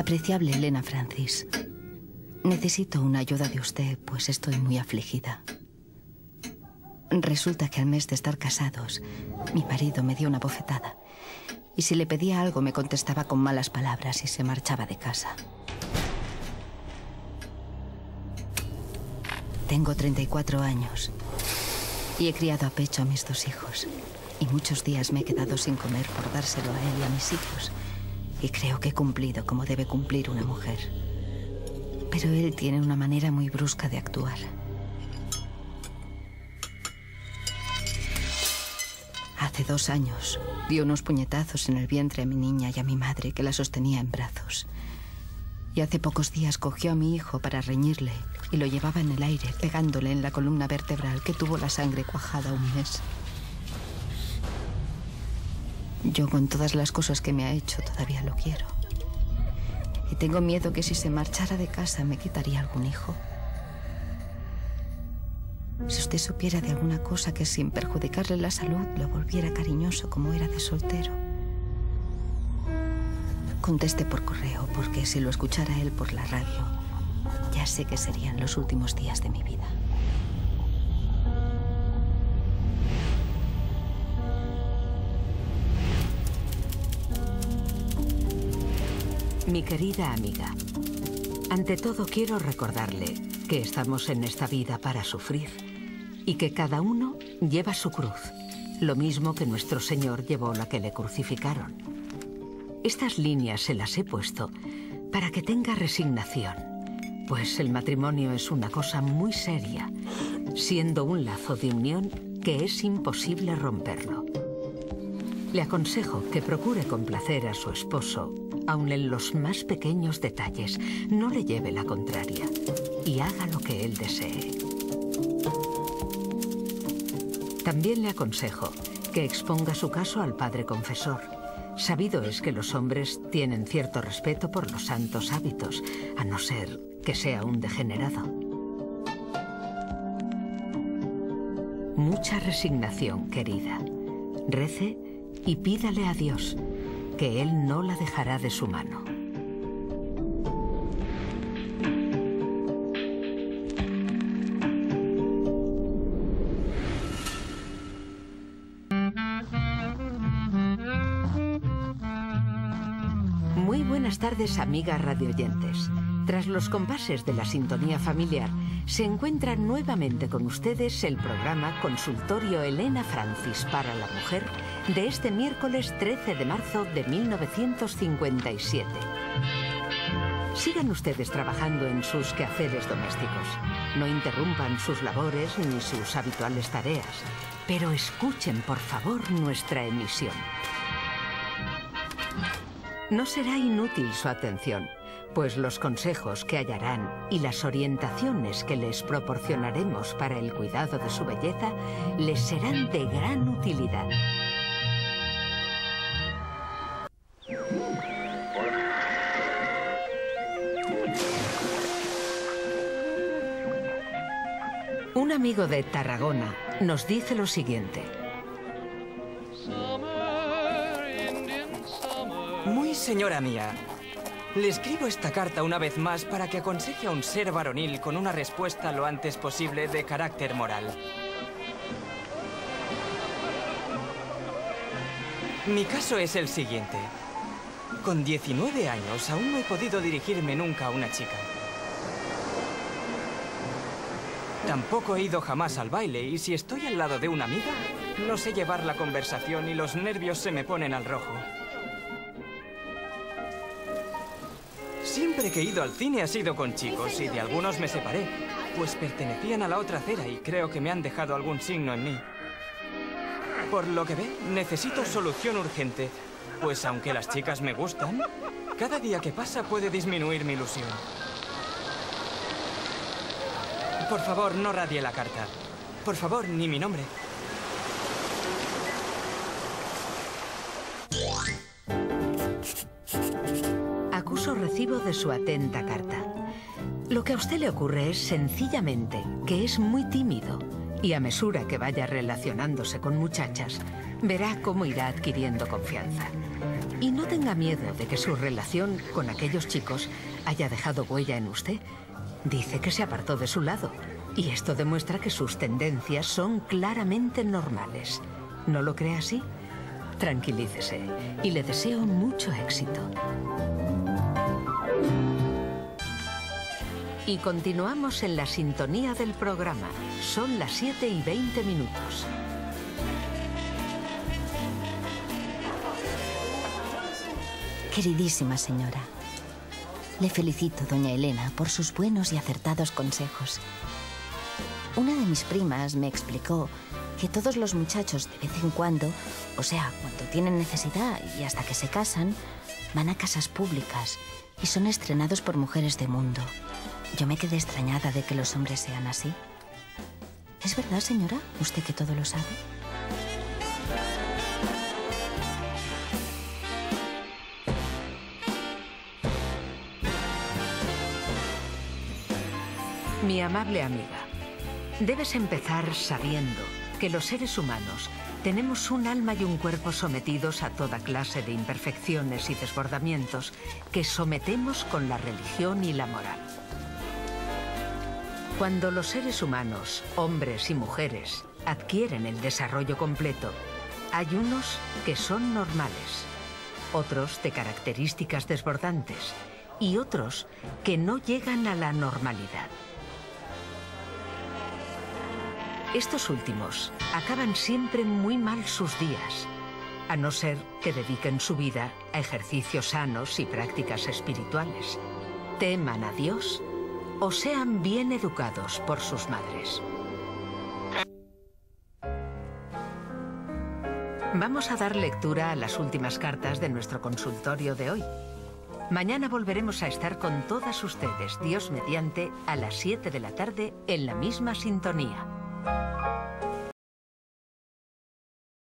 Apreciable Elena Francis, necesito una ayuda de usted, pues estoy muy afligida. Resulta que al mes de estar casados, mi marido me dio una bofetada. Y si le pedía algo, me contestaba con malas palabras y se marchaba de casa. Tengo 34 años y he criado a pecho a mis 2 hijos. Y muchos días me he quedado sin comer por dárselo a él y a mis hijos. Y creo que he cumplido como debe cumplir una mujer. Pero él tiene una manera muy brusca de actuar. Hace 2 años dio unos puñetazos en el vientre a mi niña y a mi madre, que la sostenía en brazos. Y hace pocos días cogió a mi hijo para reñirle y lo llevaba en el aire, pegándole en la columna vertebral, que tuvo la sangre cuajada 1 mes. Yo, con todas las cosas que me ha hecho, todavía lo quiero. Y tengo miedo que si se marchara de casa me quitaría algún hijo. Si usted supiera de alguna cosa que sin perjudicarle la salud lo volviera cariñoso como era de soltero. Conteste por correo, porque si lo escuchara él por la radio, ya sé que serían los últimos días de mi vida. Mi querida amiga, ante todo quiero recordarle que estamos en esta vida para sufrir y que cada uno lleva su cruz, lo mismo que nuestro Señor llevó la que le crucificaron. Estas líneas se las he puesto para que tenga resignación, pues el matrimonio es una cosa muy seria, siendo un lazo de unión que es imposible romperlo. Le aconsejo que procure complacer a su esposo, aun en los más pequeños detalles. No le lleve la contraria y haga lo que él desee. También le aconsejo que exponga su caso al padre confesor. Sabido es que los hombres tienen cierto respeto por los santos hábitos, a no ser que sea un degenerado. Mucha resignación, querida. Rece y pídale a Dios que Él no la dejará de su mano. Muy buenas tardes, amigas radioyentes. Tras los compases de la sintonía familiar, se encuentra nuevamente con ustedes el programa Consultorio Elena Francis para la Mujer de este miércoles 13 de marzo de 1957. Sigan ustedes trabajando en sus quehaceres domésticos. No interrumpan sus labores ni sus habituales tareas, pero escuchen, por favor, nuestra emisión. No será inútil su atención, pues los consejos que hallarán y las orientaciones que les proporcionaremos para el cuidado de su belleza les serán de gran utilidad. Un amigo de Tarragona nos dice lo siguiente. Muy señora mía, le escribo esta carta una vez más para que aconseje a un ser varonil con una respuesta lo antes posible de carácter moral. Mi caso es el siguiente. Con 19 años aún no he podido dirigirme nunca a una chica. Tampoco he ido jamás al baile y si estoy al lado de una amiga, no sé llevar la conversación y los nervios se me ponen al rojo. Siempre que he ido al cine ha sido con chicos y de algunos me separé, pues pertenecían a la otra acera y creo que me han dejado algún signo en mí. Por lo que ve, necesito solución urgente, pues aunque las chicas me gustan, cada día que pasa puede disminuir mi ilusión. Por favor, no radie la carta. Por favor, ni mi nombre. Acuso recibo de su atenta carta. Lo que a usted le ocurre es sencillamente que es muy tímido y a mesura que vaya relacionándose con muchachas, Verá cómo irá adquiriendo confianza. Y no tenga miedo de que su relación con aquellos chicos haya dejado huella en usted. Dice que se apartó de su lado. Y esto demuestra que sus tendencias son claramente normales. ¿No lo cree así? Tranquilícese y le deseo mucho éxito. Y continuamos en la sintonía del programa. Son las 7:20. Queridísima señora, le felicito, doña Elena, por sus buenos y acertados consejos. Una de mis primas me explicó que todos los muchachos de vez en cuando, o sea, cuando tienen necesidad y hasta que se casan, van a casas públicas y son estrenados por mujeres de mundo. Yo me quedé extrañada de que los hombres sean así. ¿Es verdad, señora? ¿Usted que todo lo sabe? Mi amable amiga, debes empezar sabiendo que los seres humanos tenemos un alma y un cuerpo sometidos a toda clase de imperfecciones y desbordamientos que sometemos con la religión y la moral. Cuando los seres humanos, hombres y mujeres, adquieren el desarrollo completo, hay unos que son normales, otros de características desbordantes y otros que no llegan a la normalidad. Estos últimos acaban siempre muy mal sus días, a no ser que dediquen su vida a ejercicios sanos y prácticas espirituales, teman a Dios o sean bien educados por sus madres. Vamos a dar lectura a las últimas cartas de nuestro consultorio de hoy. Mañana volveremos a estar con todas ustedes, Dios mediante, a las 7 de la tarde en la misma sintonía.